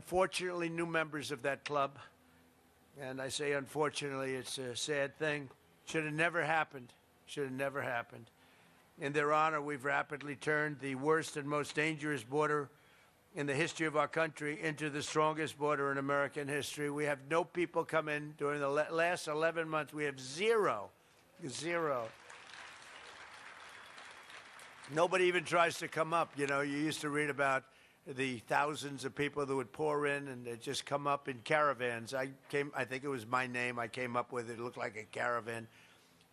unfortunately, new members of that club. And I say unfortunately, it's a sad thing. Should have never happened. Should have never happened. In their honor, we've rapidly turned the worst and most dangerous border in the history of our country into the strongest border in American history. We have no people come in during the last 11 months. We have zero. Nobody even tries to come up. You know, you used to read about the thousands of people that would pour in and they'd just come up in caravans. I think it was my name I came up with. It looked like a caravan.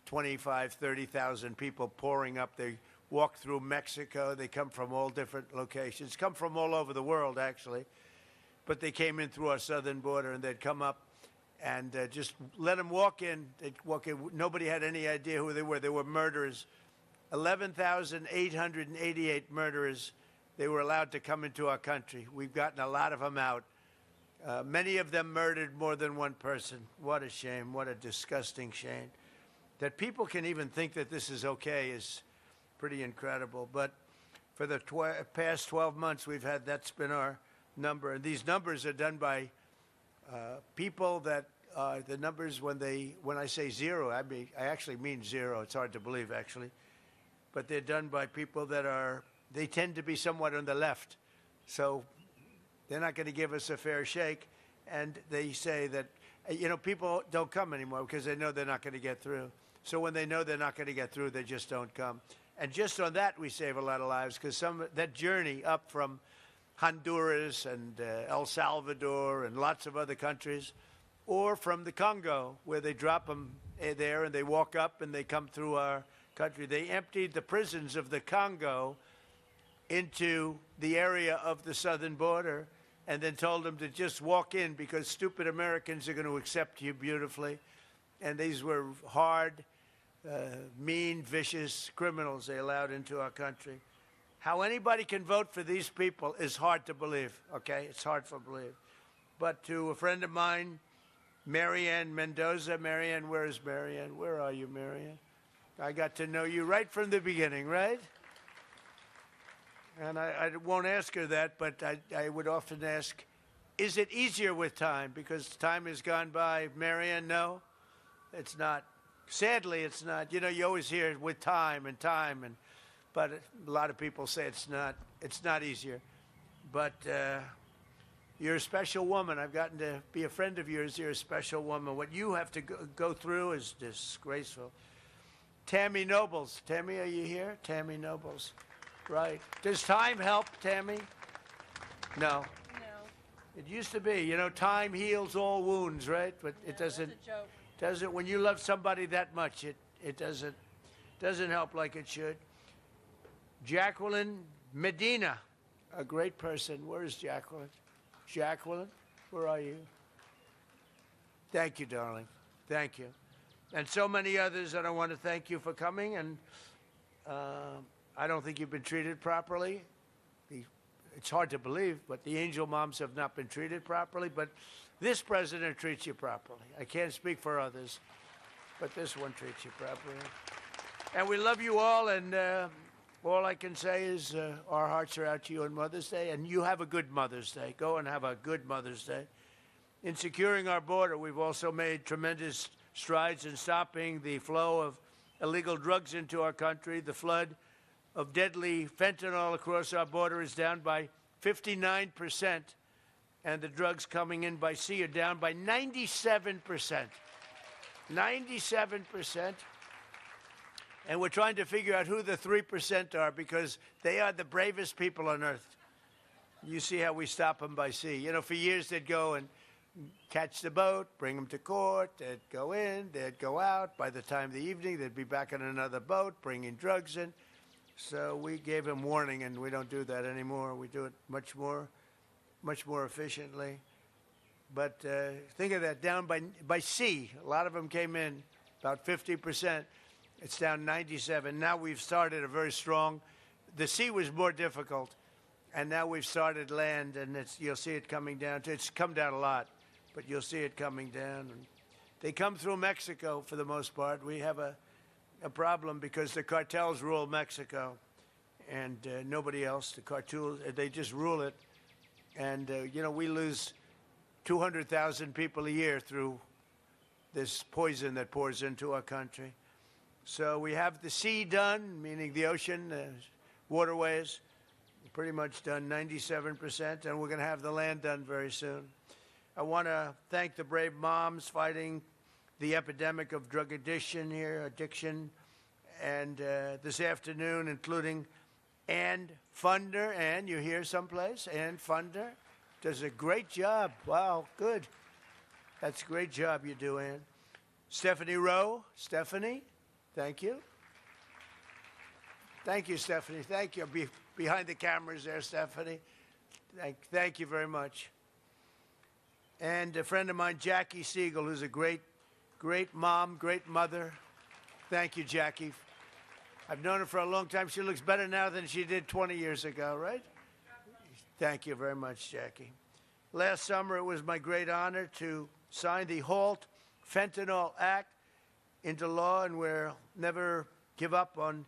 25, 30,000 people pouring up. They walk through Mexico. They come from all different locations, come from all over the world, actually. But they came in through our southern border, and they'd come up and just let them walk in. They'd walk in. Nobody had any idea who they were. They were murderers. 11,888 murderers. They were allowed to come into our country. We've gotten a lot of them out. Many of them murdered more than one person. What a shame. What a disgusting shame. That people can even think that this is okay is pretty incredible. But for the past 12 months, we've had, that's been our number. And these numbers are done by people that, the numbers when I say zero, I actually mean zero. It's hard to believe, actually. But they're done by people that they tend to be somewhat on the left. So they're not going to give us a fair shake. And they say that, you know, people don't come anymore because they know they're not going to get through. So when they know they're not going to get through, they just don't come. And just on that, we save a lot of lives because that journey up from Honduras and El Salvador and lots of other countries, or from the Congo, where they drop them there and they walk up and they come through our country. They emptied the prisons of the Congo into the area of the southern border and then told them to just walk in because stupid Americans are going to accept you beautifully. And these were hard, mean, vicious criminals they allowed into our country. How anybody can vote for these people is hard to believe, okay? It's hard to believe. But to a friend of mine, Marianne Mendoza. Marianne, where is Marianne? Where are you, Marianne? I got to know you right from the beginning, right? And I won't ask her that, but I would often ask, is it easier with time? Because time has gone by. Marianne, no, it's not. Sadly, it's not. You know, you always hear with time, but a lot of people say it's not easier. But you're a special woman. I've gotten to be a friend of yours. You're a special woman. What you have to go through is disgraceful. Tammy Nobles. Tammy, are you here? Tammy Nobles. Right. Does time help, Tammy? No. No. It used to be. You know, time heals all wounds, right? But it doesn't. That's a joke. Doesn't. When you love somebody that much, it doesn't help like it should. Jacqueline Medina, a great person. Where is Jacqueline? Jacqueline, where are you? Thank you, darling. Thank you. And so many others that I want to thank you for coming. And I don't think you've been treated properly. It's hard to believe, but the angel moms have not been treated properly. But this president treats you properly. I can't speak for others, but this one treats you properly. And we love you all, and all I can say is our hearts are out to you on Mother's Day, and you have a good Mother's Day. Go and have a good Mother's Day. In securing our border, we've also made tremendous strides in stopping the flow of illegal drugs into our country. The flood of deadly fentanyl across our border is down by 59%, and the drugs coming in by sea are down by 97%. 97%. And we're trying to figure out who the 3% are because they are the bravest people on earth. You see how we stop them by sea. You know, for years they'd go and catch the boat, bring them to court, they'd go in, they'd go out. By the time of the evening, they'd be back on another boat, bringing drugs in. So we gave them warning, and we don't do that anymore. We do it much more efficiently. But think of that, down by sea. A lot of them came in, about 50%. It's down 97. Now we've started a very strong, the sea was more difficult, and now we've started land, and you'll see it coming down. It's come down a lot, but you'll see it coming down. And they come through Mexico for the most part. We have a problem because the cartels rule Mexico, and nobody else. The cartels, they just rule it, And, you know, we lose 200,000 people a year through this poison that pours into our country. So we have the sea done, meaning the ocean, waterways, pretty much done, 97%, and we're going to have the land done very soon. I want to thank the brave moms fighting the epidemic of drug addiction here, and this afternoon, including Ann Funder. Ann, you here someplace? Ann Funder does a great job. Wow, good. That's a great job you do, Ann. Stephanie Rowe. Stephanie, thank you. Thank you, Stephanie. Thank you. Behind the cameras there, Stephanie. Thank you very much. And a friend of mine, Jackie Siegel, who's a great mom, great mother. Thank you, Jackie. I've known her for a long time. She looks better now than she did 20 years ago, right? Thank you very much, Jackie. Last summer, it was my great honor to sign the Halt Fentanyl Act into law, and we'll never give up on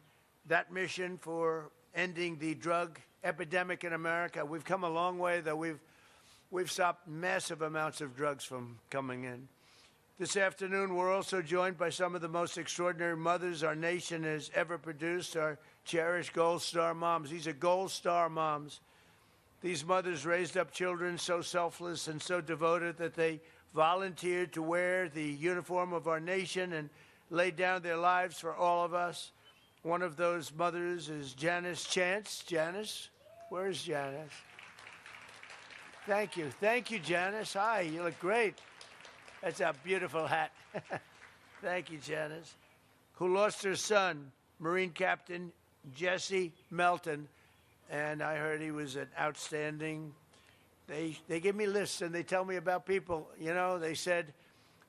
that mission for ending the drug epidemic in America. We've come a long way, though. We've stopped massive amounts of drugs from coming in. This afternoon, we're also joined by some of the most extraordinary mothers our nation has ever produced, our cherished Gold Star moms. These are Gold Star moms. These mothers raised up children so selfless and so devoted that they volunteered to wear the uniform of our nation and laid down their lives for all of us. One of those mothers is Janice Chance. Janice, where's Janice? Thank you. Thank you, Janice. Hi, you look great. That's a beautiful hat. Thank you, Janice. Who lost her son, Marine Captain Jesse Melton, and I heard he was an outstanding. They give me lists and they tell me about people. You know, they said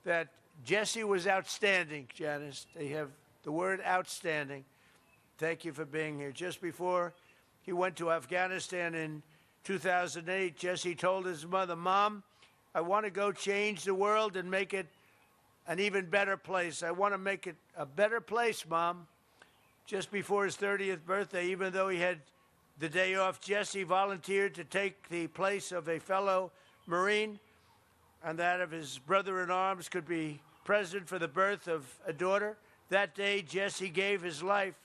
that Jesse was outstanding, Janice. They have the word outstanding. Thank you for being here. Just before he went to Afghanistan in 2008, Jesse told his mother, "Mom, I want to go change the world and make it an even better place. I want to make it a better place, Mom." Just before his 30th birthday, even though he had the day off, Jesse volunteered to take the place of a fellow Marine, and that of his brother-in-arms could be present for the birth of a daughter. That day, Jesse gave his life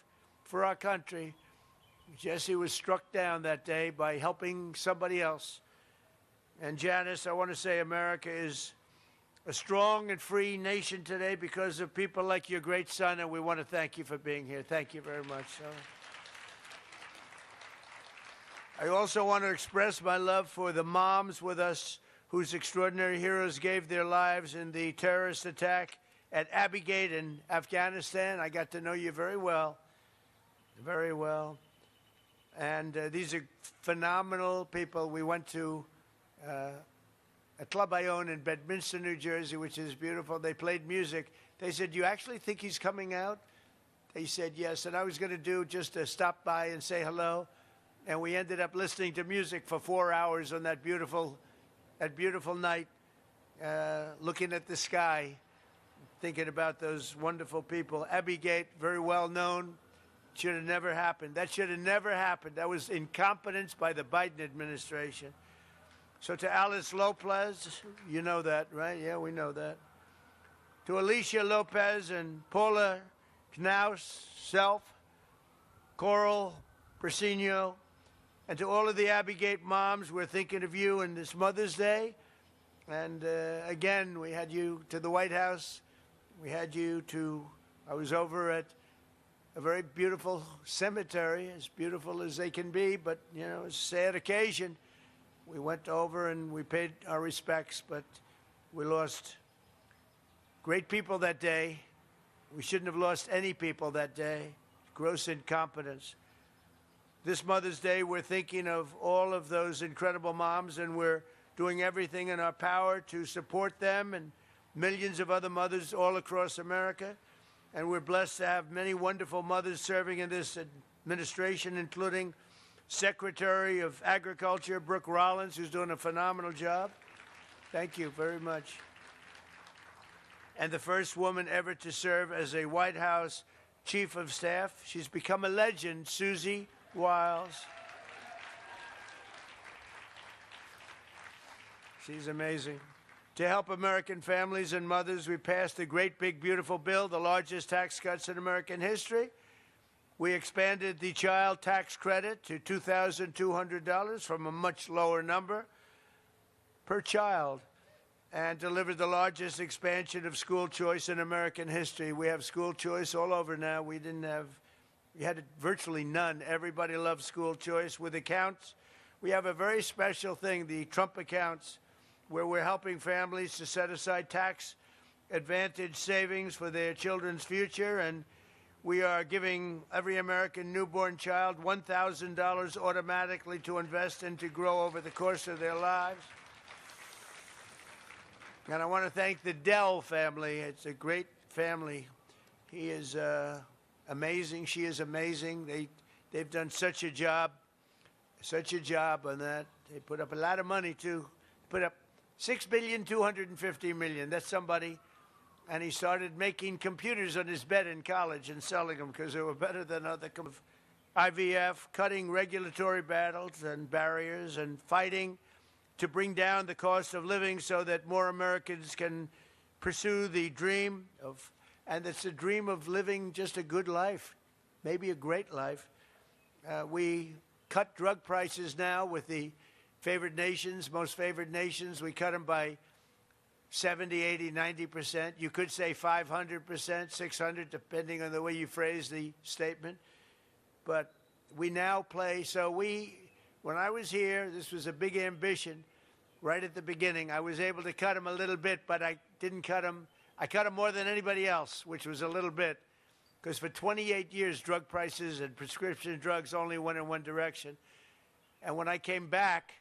for our country. Jesse was struck down that day by helping somebody else. And Janice, I want to say America is a strong and free nation today because of people like your great son, and we want to thank you for being here. Thank you very much. I also want to express my love for the moms with us whose extraordinary heroes gave their lives in the terrorist attack at Abbey Gate in Afghanistan. I got to know you very well, very well. And these are phenomenal people. We went to a club I own in Bedminster, New Jersey, which is beautiful. They played music. They said, "Do you actually think he's coming out?" They said, "Yes." And I was going to do just to stop by and say hello. And we ended up listening to music for 4 hours on that beautiful night, looking at the sky, thinking about those wonderful people. Abbey Gate, very well known. Should have never happened. That should have never happened. That was incompetence by the Biden administration. So to Alice Lopez, you know that, right? Yeah, we know that. To Alicia Lopez and Paula Knaus, Self, Coral Persino, and to all of the Abbey Gate moms, we're thinking of you in this Mother's Day. And again, we had you to the White House. We had you to, I was over at a very beautiful cemetery, as beautiful as they can be, but, you know, it's a sad occasion. We went over and we paid our respects, but we lost great people that day. We shouldn't have lost any people that day. Gross incompetence. This Mother's Day, we're thinking of all of those incredible moms, and we're doing everything in our power to support them and millions of other mothers all across America. And we're blessed to have many wonderful mothers serving in this administration, including Secretary of Agriculture, Brooke Rollins, who's doing a phenomenal job. Thank you very much. And the first woman ever to serve as a White House Chief of Staff. She's become a legend, Susie Wiles. She's amazing. To help American families and mothers, we passed a great, big, beautiful bill, the largest tax cuts in American history. We expanded the child tax credit to $2,200 from a much lower number per child, and delivered the largest expansion of school choice in American history. We have school choice all over now. We had virtually none. Everybody loves school choice. With accounts, we have a very special thing, the Trump accounts, where we're helping families to set aside tax advantage savings for their children's future, and we are giving every American newborn child $1,000 automatically to invest and to grow over the course of their lives. And I want to thank the Dell family. It's a great family. He is amazing. She is amazing. They've done such a job on that. They put up a lot of money, too. Put up $6.25 billion. That's somebody. And he started making computers on his bed in college and selling them because they were better than other IVF, cutting regulatory battles and barriers and fighting to bring down the cost of living so that more Americans can pursue the dream of, and it's a dream of living just a good life, maybe a great life. We cut drug prices now with the favored nations, most favored nations. We cut them by 70, 80, 90%. You could say 500%, 600, depending on the way you phrase the statement. But we now play, when I was here, this was a big ambition. Right at the beginning, I was able to cut them a little bit, but I didn't cut them. I cut them more than anybody else, which was a little bit, because for 28 years, drug prices and prescription drugs only went in one direction. And when I came back,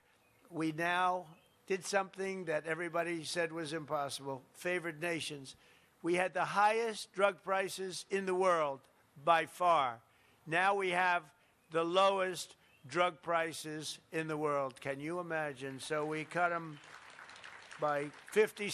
we now did something that everybody said was impossible. Favored nations. We had the highest drug prices in the world by far. Now we have the lowest drug prices in the world. Can you imagine? So we cut them by 50